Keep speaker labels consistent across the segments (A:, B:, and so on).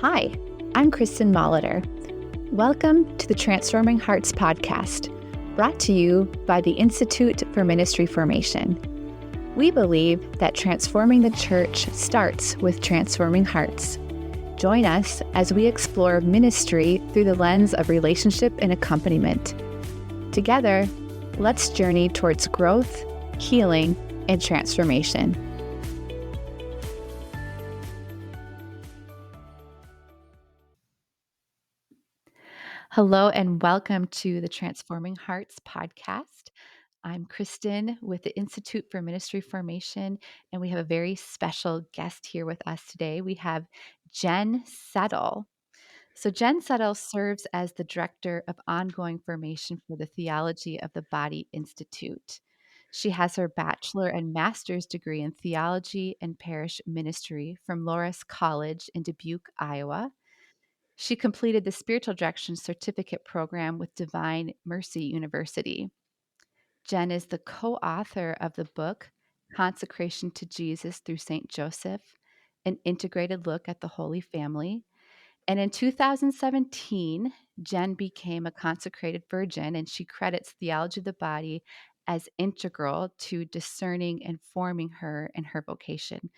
A: Hi, I'm Kristin Molitor. Welcome to the Transforming Hearts podcast, brought to you by the Institute for Ministry Formation. We believe that transforming the church starts with transforming hearts. Join us as we explore ministry through the lens of relationship and accompaniment. Together, let's journey towards growth, healing, and transformation. Hello and welcome to the Transforming Hearts podcast. I'm Kristin with the Institute for Ministry Formation, and we have a very special guest here with us today. We have Jen Settle. So Jen Settle serves as the Director of Ongoing Formation for the Theology of the Body Institute. She has her bachelor and master's degree in theology and parish ministry from Loras College in Dubuque, Iowa. She completed the Spiritual Direction Certificate Program with Divine Mercy University. Jen is the co-author of the book Consecration to Jesus through St. Joseph, an integrated look at the Holy Family. And in 2017, Jen became a consecrated virgin, and she credits Theology of the Body as integral to discerning and forming her in her vocation.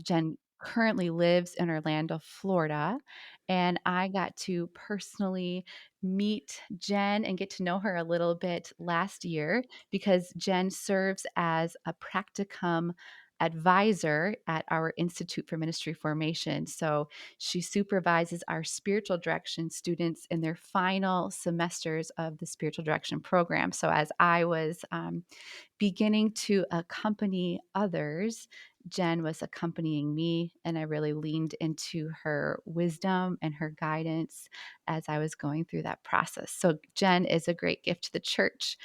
A: Jen currently lives in Orlando, Florida, and I got to personally meet Jen and get to know her a little bit last year because Jen serves as a practicum advisor at our Institute for Ministry Formation. So she supervises our spiritual direction students in their final semesters of the spiritual direction program. So as I was beginning to accompany others, Jen was accompanying me, and I really leaned into her wisdom and her guidance as I was going through that process. So, Jen is a great gift to the church.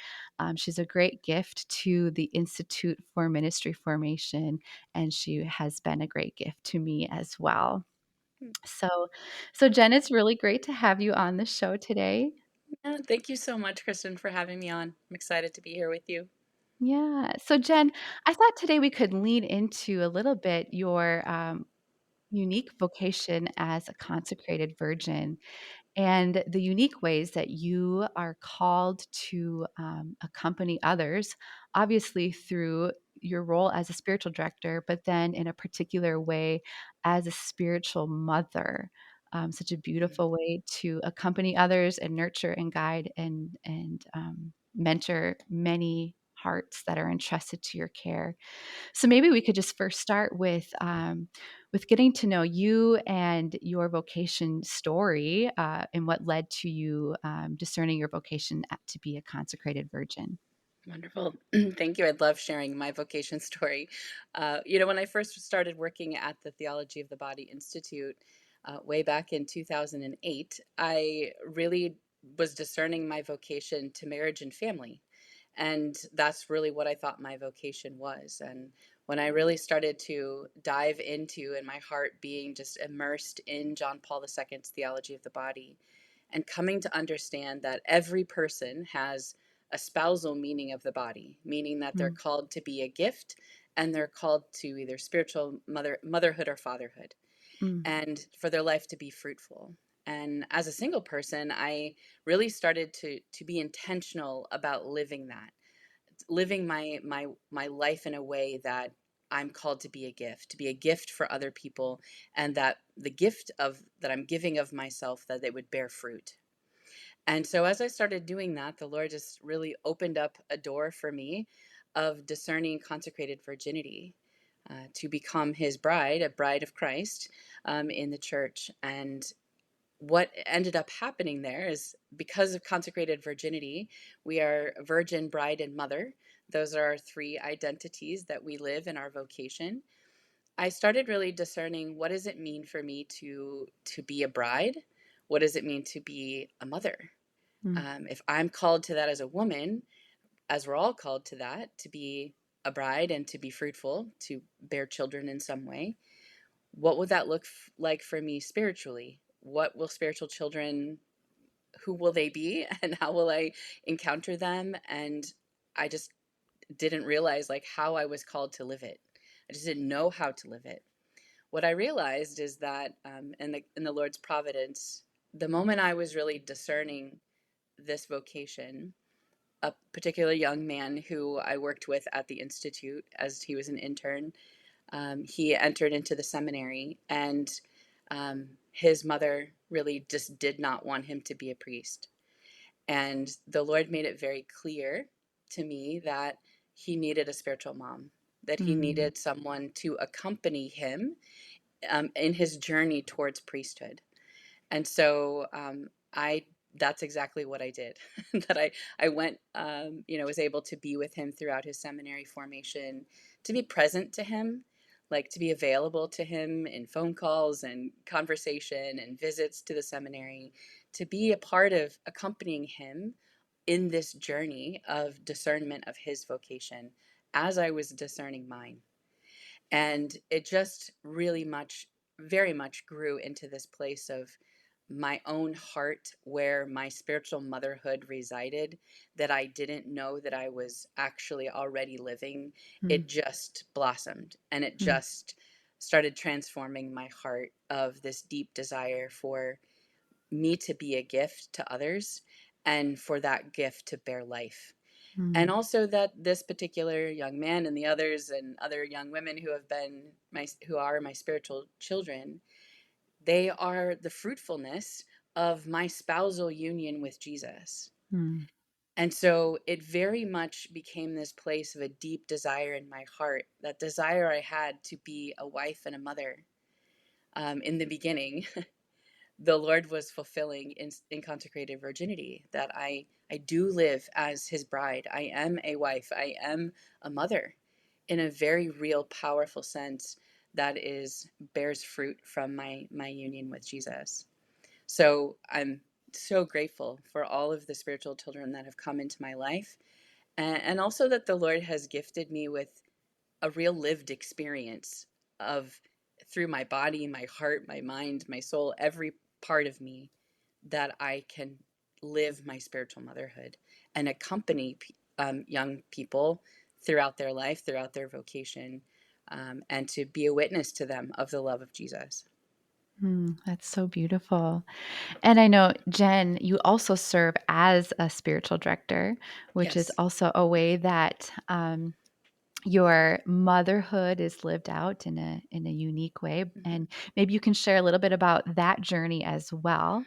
A: She's a great gift to the Institute for Ministry Formation, and she has been a great gift to me as well. So, so Jen, it's really great to have you on the show today.
B: Thank you so much, Kristen, for having me on. I'm excited to be here with you.
A: Yeah. So, Jen, I thought today we could lean into a little bit your unique vocation as a consecrated virgin and the unique ways that you are called to accompany others, obviously through your role as a spiritual director, but then in a particular way as a spiritual mother. Such a beautiful way to accompany others and nurture and guide and mentor many hearts that are entrusted to your care. So maybe we could just first start with getting to know you and your vocation story, and what led to you discerning your vocation to be a consecrated virgin.
B: Wonderful. Thank you. I love sharing my vocation story. When I first started working at the Theology of the Body Institute way back in 2008, I really was discerning my vocation to marriage and family. And that's really what I thought my vocation was. And when I really started to dive into, and my heart being just immersed in John Paul II's Theology of the Body, and coming to understand that every person has a spousal meaning of the body, meaning that they're
A: Mm,
B: called to be a gift and they're called to either spiritual motherhood or fatherhood,
A: mm,
B: and for their life to be fruitful. And as a single person, I really started to be intentional about living that, living my life in a way that I'm called to be a gift for other people, and that the gift of that I'm giving of myself, that it would bear fruit. And so as I started doing that, the Lord just really opened up a door for me of discerning consecrated virginity, to become his bride, a bride of Christ, in the church. And what ended up happening there is, because of consecrated virginity, we are virgin, bride, and mother. Those are our three identities that we live in our vocation. I started really discerning, what does it mean for me to be a bride? What does it mean to be a mother?
A: mm,
B: If I'm called to that as a woman, as we're all called to that, to be a bride and to be fruitful, to bear children in some way, what would that look like for me spiritually? What will spiritual children, who will they be, and how will I encounter them? And I just didn't realize like how I was called to live it. I just didn't know how to live it. what I realized is that in the Lord's providence, the moment I was really discerning this vocation, a particular young man who I worked with at the Institute as he was an intern, he entered into the seminary, and his mother really just did not want him to be a priest. And the Lord made it very clear to me that he needed a spiritual mom, that he
A: Mm,
B: needed someone to accompany him in his journey towards priesthood. And so I that's exactly what I did. That I went, was able to be with him throughout his seminary formation, to be present to him, like to be available to him in phone calls and conversation and visits to the seminary, to be a part of accompanying him in this journey of discernment of his vocation as I was discerning mine. And it just really very much grew into this place of my own heart where my spiritual motherhood resided, that I didn't know that I was actually already living.
A: mm,
B: It just blossomed, and it
A: mm,
B: just started transforming my heart of this deep desire for me to be a gift to others and for that gift to bear life. And
A: mm,
B: also that this particular young man and the others and other young women who are my spiritual children, they are the fruitfulness of my spousal union with Jesus.
A: mm,
B: And so it very much became this place of a deep desire in my heart, that desire I had to be a wife and a mother. In the beginning, the Lord was fulfilling in consecrated virginity, that I do live as his bride. I am a wife. I am a mother in a very real, powerful sense that is bears fruit from my union with Jesus. So I'm so grateful for all of the spiritual children that have come into my life, and also that the Lord has gifted me with a real lived experience of, through my body, my heart, my mind, my soul, every part of me, that I can live my spiritual motherhood and accompany young people throughout their life, throughout their vocation, and to be a witness to them of the love of Jesus.
A: mm. That's so beautiful. And I know, Jen, you also serve as a spiritual director, which is
B: Yes.
A: also a way that your motherhood is lived out in a unique way.
B: Mhm.
A: And maybe you can share a little bit about that journey as well.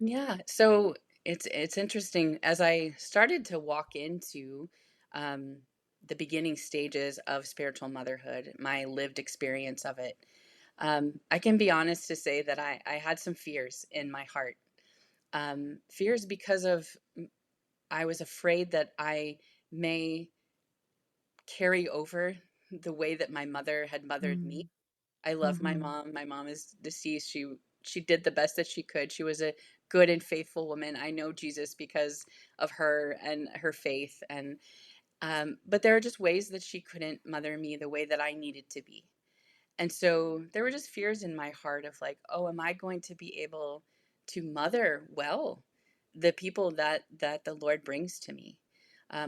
B: Yeah. So it's interesting as I started to walk into um, the beginning stages of spiritual motherhood, my lived experience of it. I can be honest to say that I had some fears in my heart. Fears because of I was afraid that I may carry over the way that my mother had mothered me.
A: Mm,
B: I love my
A: mhm,
B: mom. My mom is deceased. She did the best that she could. She was a good and faithful woman. I know Jesus because of her and her faith. And but there are just ways that she couldn't mother me the way that I needed to be. And so there were just fears in my heart of like, oh, am I going to be able to mother well the people that the Lord brings to me?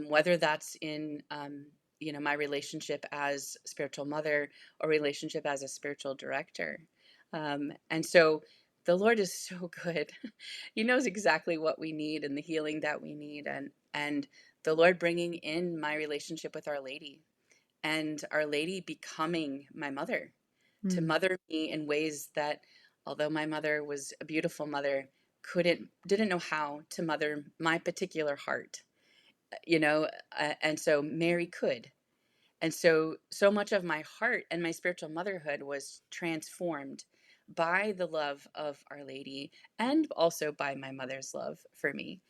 B: Whether that's in my relationship as spiritual mother or relationship as a spiritual director. And so the Lord is so good. He knows exactly what we need and the healing that we need, and the Lord bringing in my relationship with Our Lady, and Our Lady becoming my mother, to
A: mm,
B: mother me in ways that, although my mother was a beautiful mother, didn't know how to mother my particular heart, and so Mary could. And so much of my heart and my spiritual motherhood was transformed by the love of Our Lady, and also by my mother's love for me.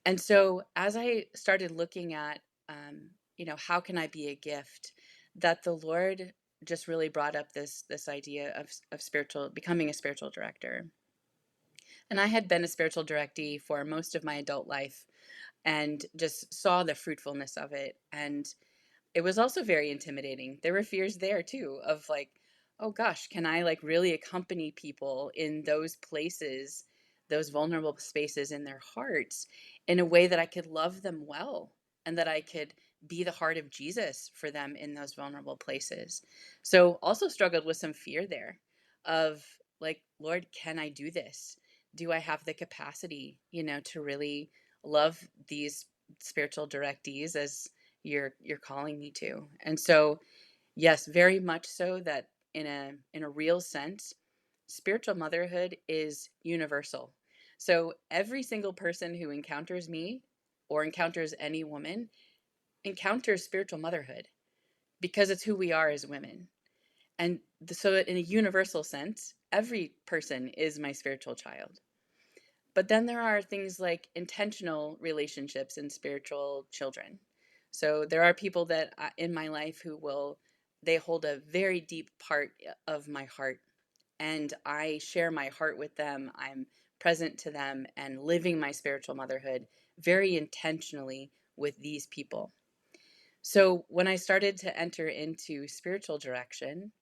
B: And so as I started looking at, how can I be a gift, that the Lord just really brought up this idea of spiritual becoming a spiritual director. And I had been a spiritual directee for most of my adult life and just saw the fruitfulness of it. And it was also very intimidating. There were fears there too of like, oh gosh, can I like really accompany people in those places, those vulnerable spaces in their hearts, in a way that I could love them well, and that I could be the heart of Jesus for them in those vulnerable places. So also struggled with some fear there of like, Lord, can I do this? Do I have the capacity, to really love these spiritual directees as you're calling me to? And so, yes, very much so that in a real sense, spiritual motherhood is universal. So every single person who encounters me or encounters any woman encounters spiritual motherhood because it's who we are as women. And so, in a universal sense, every person is my spiritual child. But then there are things like intentional relationships and spiritual children. So there are people that in my life who they hold a very deep part of my heart. And I share my heart with them. I'm present to them and living my spiritual motherhood very intentionally with these people. So when I started to enter into spiritual direction,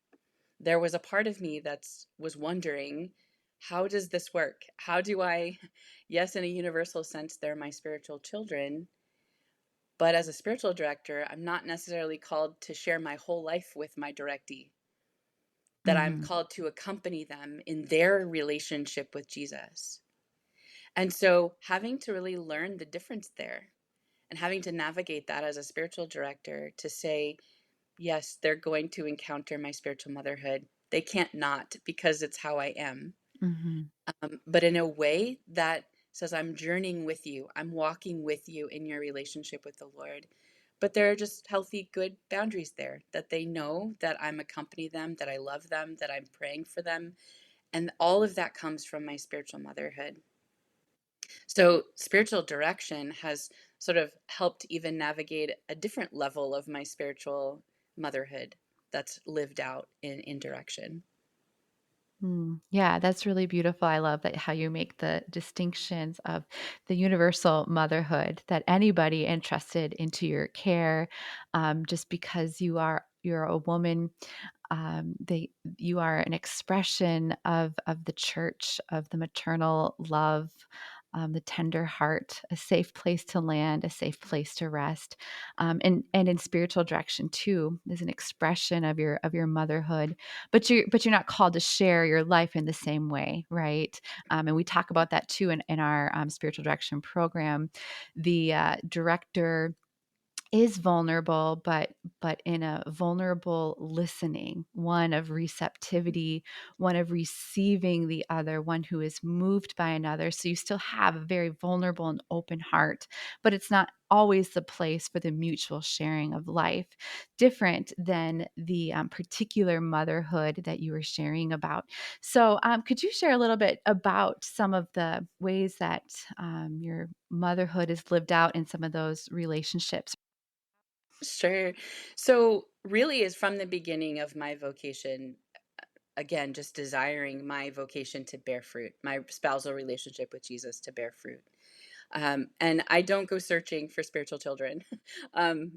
B: there was a part of me that was wondering, how does this work? How do I, yes, in a universal sense, they're my spiritual children, but as a spiritual director, I'm not necessarily called to share my whole life with my directee, that I'm
A: Mhm.
B: called to accompany them in their relationship with Jesus. And so having to really learn the difference there and having to navigate that as a spiritual director to say, yes, they're going to encounter my spiritual motherhood. They can't not because it's how I am.
A: Mhm.
B: But in a way that says, I'm journeying with you, I'm walking with you in your relationship with the Lord. But there are just healthy, good boundaries there that they know that I'm accompanying them, that I love them, that I'm praying for them. And all of that comes from my spiritual motherhood. So, spiritual direction has sort of helped even navigate a different level of my spiritual motherhood that's lived out in direction.
A: Mm, yeah, that's really beautiful. I love that how you make the distinctions of the universal motherhood that anybody entrusted into your care, just because you're a woman, they you are an expression of the church, of the maternal love, the tender heart, a safe place to land, a safe place to rest, and in spiritual direction too is an expression of your motherhood. But you're not called to share your life in the same way, right? And we talk about that too in our spiritual direction program. The director is vulnerable, but in a vulnerable listening, one of receptivity, one of receiving the other, one who is moved by another. So you still have a very vulnerable and open heart, but it's not always the place for the mutual sharing of life, different than the particular motherhood that you were sharing about. So, could you share a little bit about some of the ways that your motherhood is lived out in some of those relationships?
B: Sure. So, really, is from the beginning of my vocation, again, just desiring my vocation to bear fruit, my spousal relationship with Jesus to bear fruit. And I don't go searching for spiritual children,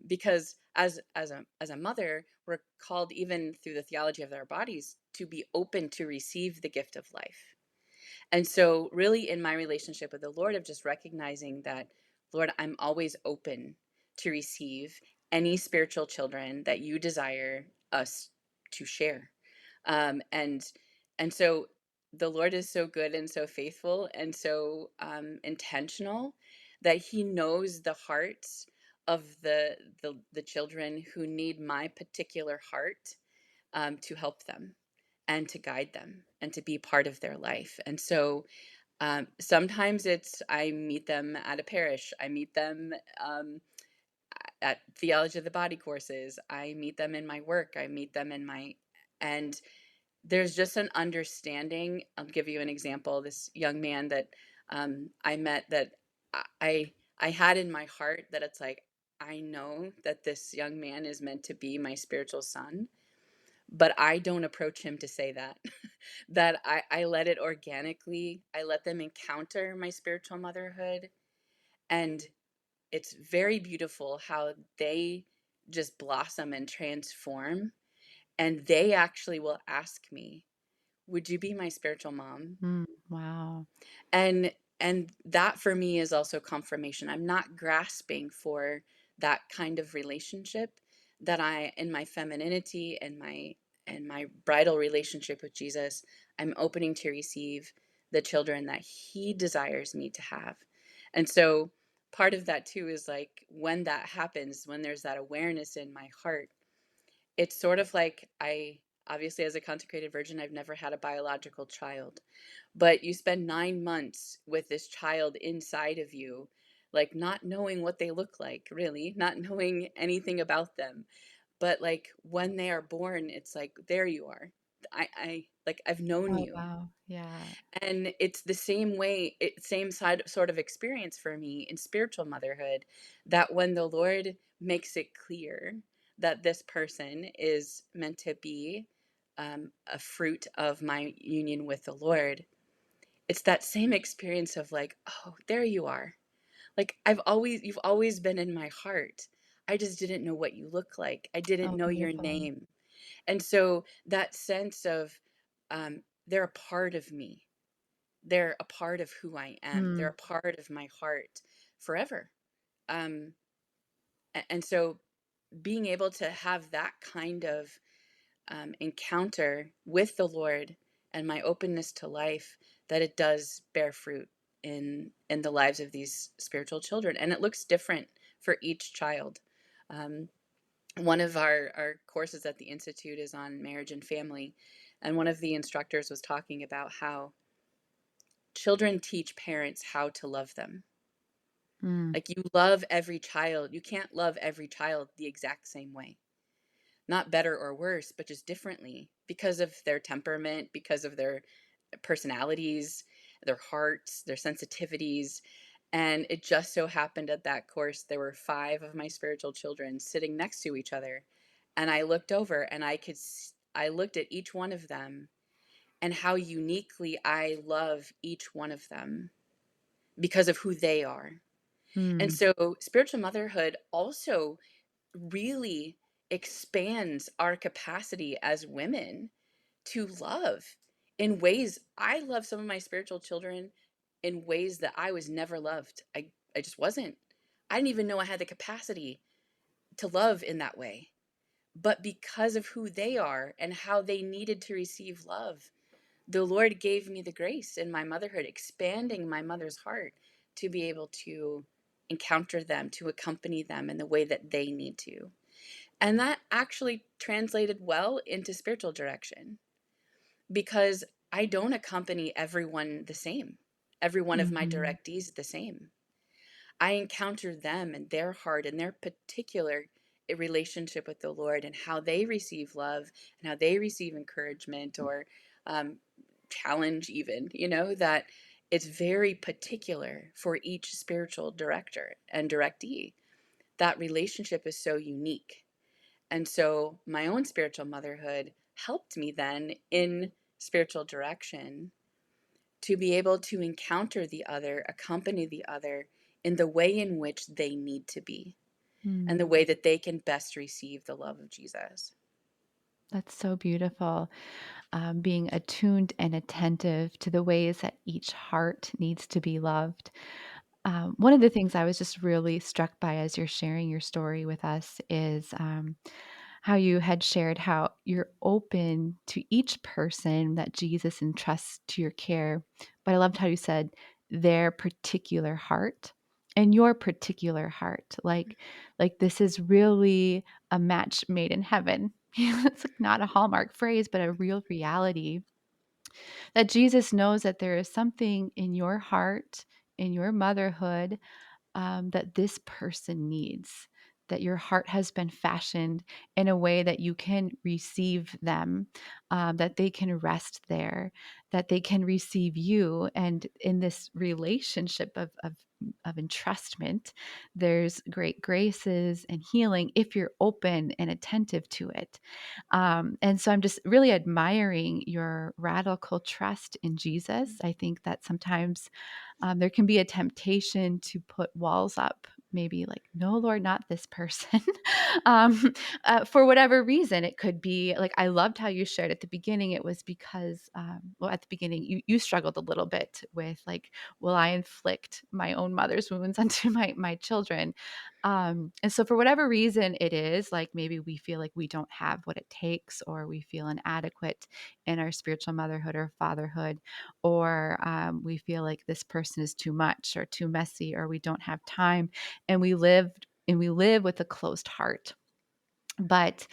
B: because as a mother, we're called even through the theology of our bodies to be open to receive the gift of life. And so, really, in my relationship with the Lord, of just recognizing that, Lord, I'm always open to receive any spiritual children that you desire us to share. And so the Lord is so good and so faithful and so intentional that He knows the hearts of the children who need my particular heart, to help them and to guide them and to be part of their life. And so, sometimes it's I meet them at a parish, I meet them at Theology of the Body courses, I meet them in my work, I meet them in my, and there's just an understanding. I'll give you an example. This young man that I met, that I had in my heart that it's like, I know that this young man is meant to be my spiritual son, but I don't approach him to say that. That I let it organically, I let them encounter my spiritual motherhood. And it's very beautiful how they just blossom and transform. And they actually will ask me, would you be my spiritual mom?
A: Mm, wow.
B: And that for me is also confirmation. I'm not grasping for that kind of relationship that I, in my femininity and my bridal relationship with Jesus, I'm opening to receive the children that he desires me to have. And so part of that too is like when that happens, when there's that awareness in my heart, it's sort of like I obviously, as a consecrated virgin, I've never had a biological child, but you spend 9 months with this child inside of you, like not knowing what they look like, really, not knowing anything about them. But like when they are born, it's like, there you are. I like I've known
A: Oh,
B: you.
A: wow. Yeah.
B: And it's the same way, same side sort of experience for me in spiritual motherhood, that when the Lord makes it clear that this person is meant to be a fruit of my union with the Lord, it's that same experience of like, oh, there you are. Like you've always been in my heart. I just didn't know what you look like. I didn't
A: Oh,
B: know your
A: beautiful.
B: name. And so that sense of they're a part of me, they're a part of who I am. They're
A: Mm.
B: a part of my heart forever. Um, and so being able to have that kind of encounter with the Lord and my openness to life, that it does bear fruit in the lives of these spiritual children, and it looks different for each child. Um, one of our courses at the Institute is on marriage and family, and one of the instructors was talking about how children teach parents how to love them.
A: Mm.
B: Like you love every child. You can't love every child the exact same way. Not better or worse, but just differently because of their temperament, because of their personalities, their hearts, their sensitivities. And it just so happened at that course, there were five of my spiritual children sitting next to each other. And I looked over and I looked at each one of them and how uniquely I love each one of them because of who they are. And
A: Mm.
B: so spiritual motherhood also really expands our capacity as women to love in ways. I love some of my spiritual children in ways that I was never loved. I just wasn't. I didn't even know I had the capacity to love in that way. But because of who they are and how they needed to receive love, the Lord gave me the grace in my motherhood, expanding my mother's heart to be able to encounter them, to accompany them in the way that they need to. And that actually translated well into spiritual direction because I don't accompany everyone the same. Every one of my
A: Mhm.
B: directees the same. I encounter them and their heart and their particular relationship with the Lord and how they receive love and how they receive encouragement or um, challenge, even, that it's very particular for each spiritual director and directee. That relationship is so unique. And so my own spiritual motherhood helped me then in spiritual direction to be able to encounter the other, accompany the other in the way in which they need to be and
A: Mm.
B: the way that they can best receive the love of Jesus.
A: That's so beautiful. Being attuned and attentive to the ways that each heart needs to be loved. One of the things I was just really struck by as you're sharing your story with us is how you had shared how you're open to each person that Jesus entrusts to your care. But I loved how you said their particular heart and your particular heart. Like this is really a match made in heaven. It's like not a Hallmark phrase, but a real reality that Jesus knows that there is something in your heart, in your motherhood, that this person needs, that your heart has been fashioned in a way that you can receive them, that they can rest there, that they can receive you. And in this relationship of entrustment, there's great graces and healing if you're open and attentive to it. And so I'm just really admiring your radical trust in Jesus. I think that sometimes there can be a temptation to put walls up, maybe like, no, Lord, not this person. For whatever reason, it could be like, I loved how you shared at the beginning. It was because, well, at the beginning, you struggled a little bit with like, will I inflict my own mother's wounds onto my children? And so for whatever reason it is, like maybe we feel like we don't have what it takes, or we feel inadequate in our spiritual motherhood or fatherhood, or we feel like this person is too much or too messy, or we don't have time, and we live with a closed heart. But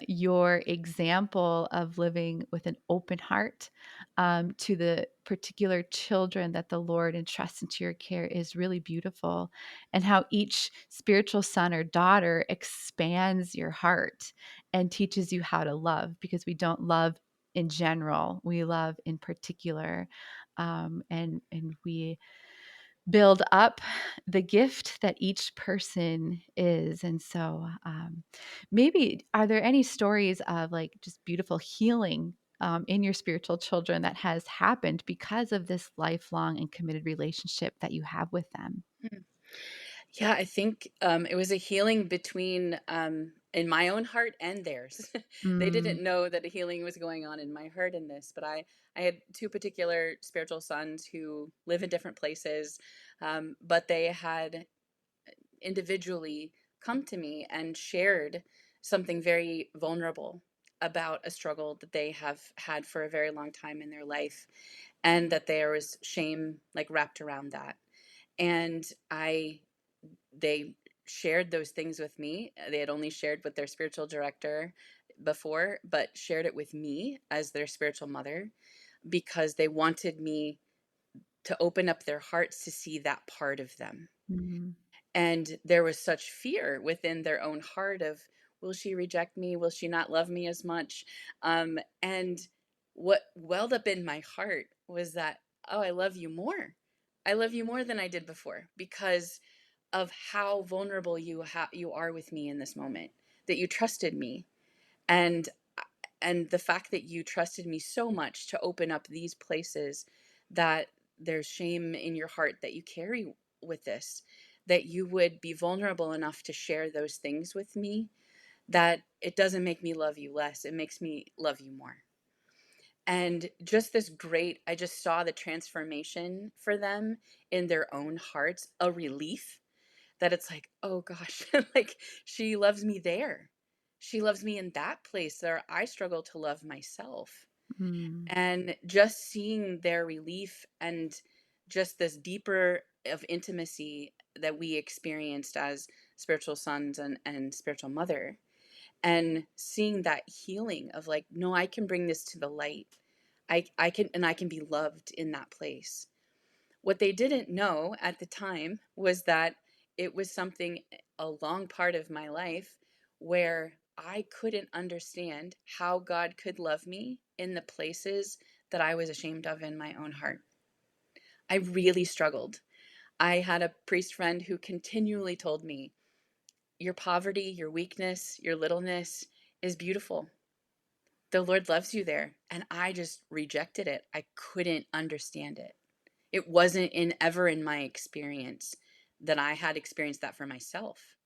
A: your example of living with an open heart to the particular children that the Lord entrusts into your care is really beautiful, and how each spiritual son or daughter expands your heart and teaches you how to love, because we don't love in general, we love in particular. And we build up the gift that each person is. And so, maybe are there any stories of like just beautiful healing in your spiritual children that has happened because of this lifelong and committed relationship that you have with them?
B: Hmm. Yeah, I think, it was a healing between, in my own heart and theirs. They
A: Mm,
B: didn't know that a healing was going on in my heart in this, but I had 2 particular spiritual sons who live in different places, but they had individually come to me and shared something very vulnerable about a struggle that they have had for a very long time in their life, and that there was shame, like, wrapped around that. And I they shared those things with me. They had only shared with their spiritual director before, but shared it with me as their spiritual mother, because they wanted me to open up their hearts to see that part of them.
A: mm,
B: And there was such fear within their own heart of, will she reject me? Will she not love me as much? And what welled up in my heart was that, oh, I love you more. I love you more than I did before, because of how vulnerable you are with me in this moment, that you trusted me, and and the fact that you trusted me so much to open up these places, that there's shame in your heart that you carry with this, that you would be vulnerable enough to share those things with me, that it doesn't make me love you less, it makes me love you more. And just this great, I just saw the transformation for them in their own hearts, a relief, that it's like, "Oh gosh, like, she loves me there. She loves me in that place where I struggle to love myself."
A: mm,
B: And just seeing their relief, and just this deeper of intimacy that we experienced as spiritual sons and spiritual mother, and seeing that healing of like, "No, I can bring this to the light. I can, and I can be loved in that place." What they didn't know at the time was that it was something, a long part of my life, where I couldn't understand how God could love me in the places that I was ashamed of in my own heart. I really struggled. I had a priest friend who continually told me, "Your poverty, your weakness, your littleness is beautiful. The Lord loves you there." And I just rejected it. I couldn't understand it. It wasn't in ever in my experience that I had experienced that for myself.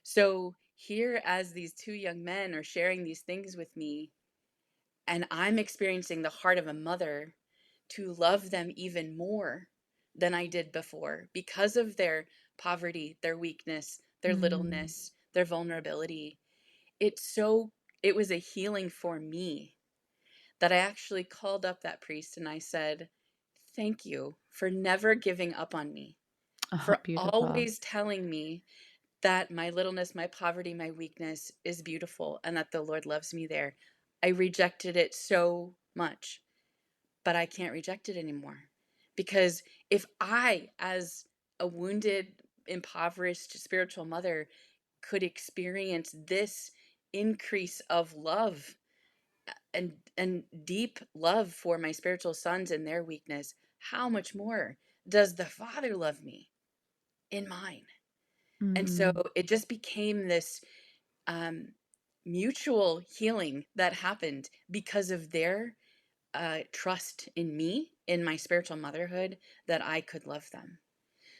B: So here, as these 2 young men are sharing these things with me, and I'm experiencing the heart of a mother to love them even more than I did before, because of their poverty, their weakness, their
A: mm.
B: littleness, their vulnerability. It was a healing for me, that I actually called up that priest and I said, "Thank you for never giving up on me,
A: Oh,
B: for
A: beautiful.
B: always telling me that my littleness, my poverty, my weakness is beautiful, and that the Lord loves me there. I rejected it so much, but I can't reject it anymore. Because if I, as a wounded, impoverished spiritual mother, could experience this increase of love, and deep love for my spiritual sons and their weakness, how much more does the Father love me in mine?" And so
A: Mm.
B: it just became this, um, mutual healing that happened because of their trust in me, in my spiritual motherhood, that I could love them.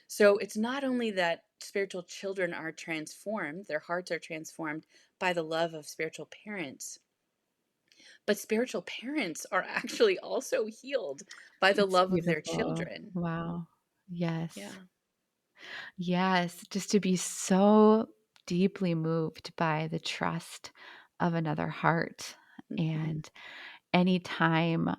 B: So it's not only that spiritual children are transformed, their hearts are transformed by the love of spiritual parents, but spiritual parents are actually also healed by the
A: It's
B: love of their
A: beautiful.
B: children.
A: Wow. Yes.
B: Yeah.
A: Yes, just to be so deeply moved by the trust of another heart.
B: Mhm,
A: And anytime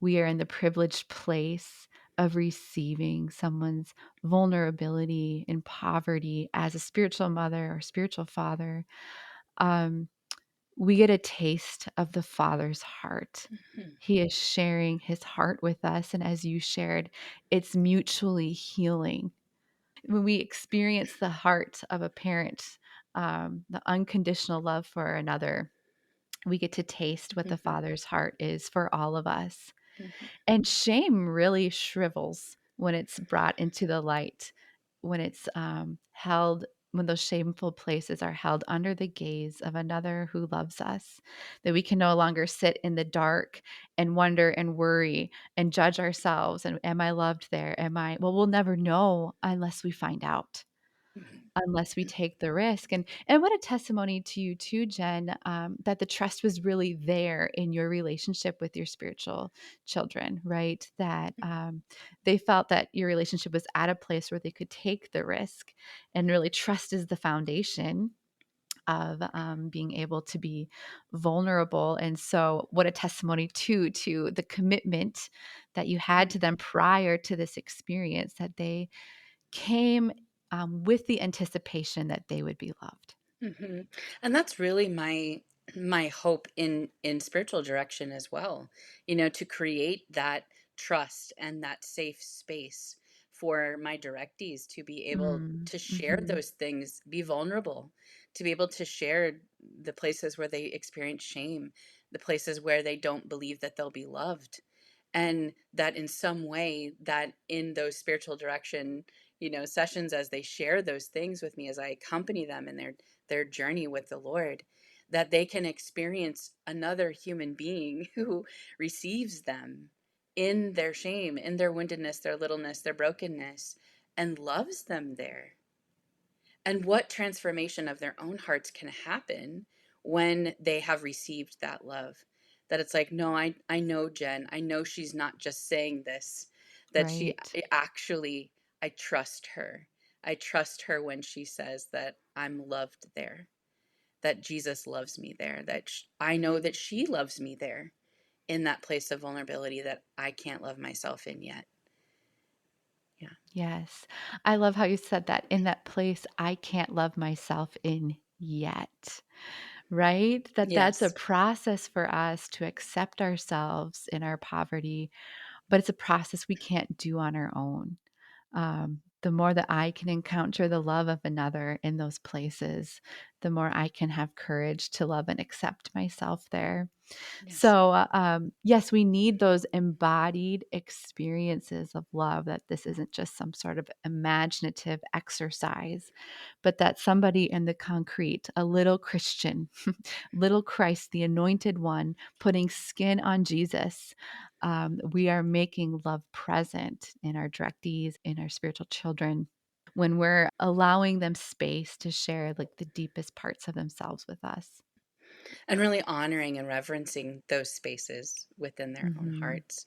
A: we are in the privileged place of receiving someone's vulnerability and poverty as a spiritual mother or spiritual father, um, we get a taste of the Father's heart.
B: mhm,
A: He is sharing his heart with us. And as you shared, it's mutually healing. When we experience the heart of a parent, the unconditional love for another, we get to taste what the
B: mhm,
A: Father's heart is for all of us.
B: mhm,
A: And shame really shrivels when it's brought into the light, when it's held, when those shameful places are held under the gaze of another who loves us, that we can no longer sit in the dark and wonder and worry and judge ourselves. And am I loved there? Am I? Well, we'll never know unless we find out.
B: mhm,
A: Unless we take the risk, and what a testimony to you too, Jen, that the trust was really there in your relationship with your spiritual children, right? That, they felt that your relationship was at a place where they could take the risk, and really trust is the foundation of, being able to be vulnerable, and so what a testimony too to the commitment that you had to them prior to this experience, that they came, with the anticipation that they would be loved.
B: mhm. And that's really my hope in spiritual direction as well. To create that trust and that safe space for my directees to be able
A: Mm,
B: to share
A: mhm.
B: those things, be vulnerable, to be able to share the places where they experience shame, the places where they don't believe that they'll be loved. And that in some way, that in those spiritual direction, sessions, as they share those things with me, as I accompany them in their journey with the Lord, that they can experience another human being who receives them in their shame, in their woundedness, their littleness, their brokenness, and loves them there. And what transformation of their own hearts can happen when they have received that love. That it's like, no, I know Jen. I know she's not just saying this, that
A: Right.
B: actually, I trust her. I trust her when she says that I'm loved there, that Jesus loves me there, that I know that she loves me there in that place of vulnerability that I can't love myself in yet. Yeah.
A: Yes. I love how you said that, "In that place I can't love myself in yet." Right? That's a
B: Yes.
A: process for us to accept ourselves in our poverty, but it's a process we can't do on our own. The more that I can encounter the love of another in those places, the more I can have courage to love and accept myself there.
B: Yes.
A: So, yes, we need those embodied experiences of love, that this isn't just some sort of imaginative exercise, but that somebody in the concrete, a little Christian, little Christ, the anointed one, putting skin on Jesus, we are making love present in our directees, in our spiritual children, when we're allowing them space to share like the deepest parts of themselves with us.
B: And really honoring and reverencing those spaces within their own
A: Hmm.
B: hearts,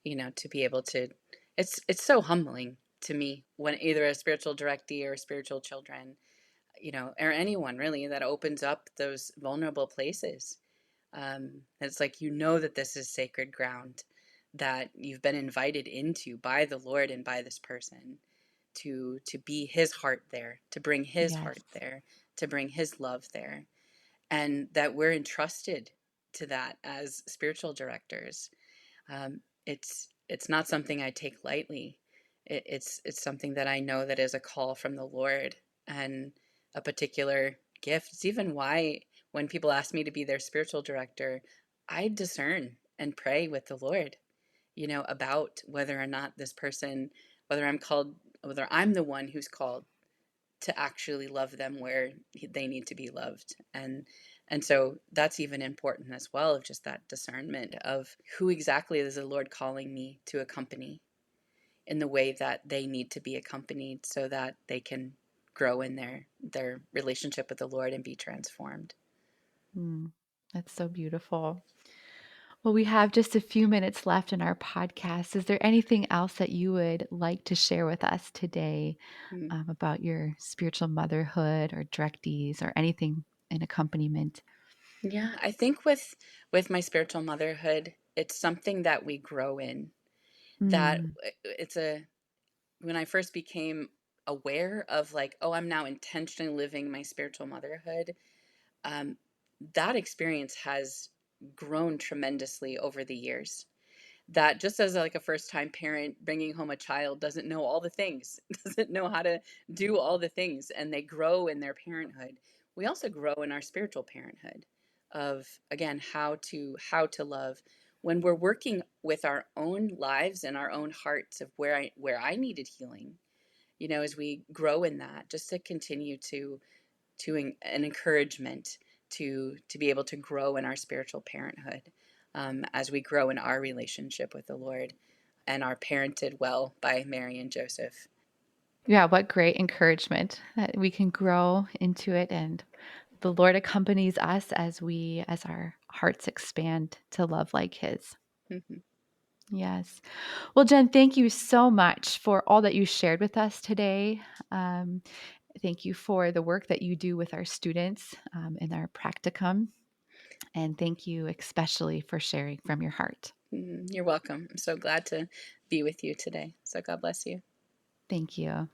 B: to be able to it's so humbling to me when either a spiritual directee or spiritual children, or anyone really that opens up those vulnerable places. It's like, that this is sacred ground that you've been invited into by the Lord and by this person to be his heart there, to bring his
A: Yes.
B: heart there, to bring his love there, and that we're entrusted to that as spiritual directors. It's not something I take lightly. It's something that I know that is a call from the Lord and a particular gift. It's even why when people ask me to be their spiritual director, I discern and pray with the Lord, about whether or not this person, whether I'm called, whether I'm the one who's called to actually love them where they need to be loved. And so that's even important as well, of just that discernment of who exactly is the Lord calling me to accompany in the way that they need to be accompanied so that they can grow in their relationship with the Lord and be transformed.
A: Mm, that's so beautiful. Well, we have just a few minutes left in our podcast. Is there anything else that you would like to share with us today
B: Mm.
A: about your spiritual motherhood or directees or anything in accompaniment?
B: Yeah, I think with my spiritual motherhood, it's something that we grow in. That
A: Mm.
B: it's a when I first became aware of like, oh, I'm now intentionally living my spiritual motherhood, um, that experience has grown tremendously over the years. That just as like a first time parent bringing home a child doesn't know all the things, doesn't know how to do all the things, and they grow in their parenthood. We also grow in our spiritual parenthood of again how to love when we're working with our own lives and our own hearts of where I needed healing, as we grow in that, just to continue to an encouragement to be able to grow in our spiritual parenthood, as we grow in our relationship with the Lord and are parented well by Mary and Joseph.
A: Yeah, what great encouragement that we can grow into it, and the Lord accompanies us as our hearts expand to love like his.
B: Mhm.
A: Yes. Well, Jen, thank you so much for all that you shared with us today. Um, Thank you for the work that you do with our students in our practicum. And thank you especially for sharing from your heart.
B: You're welcome. I'm so glad to be with you today. So God bless you.
A: Thank you.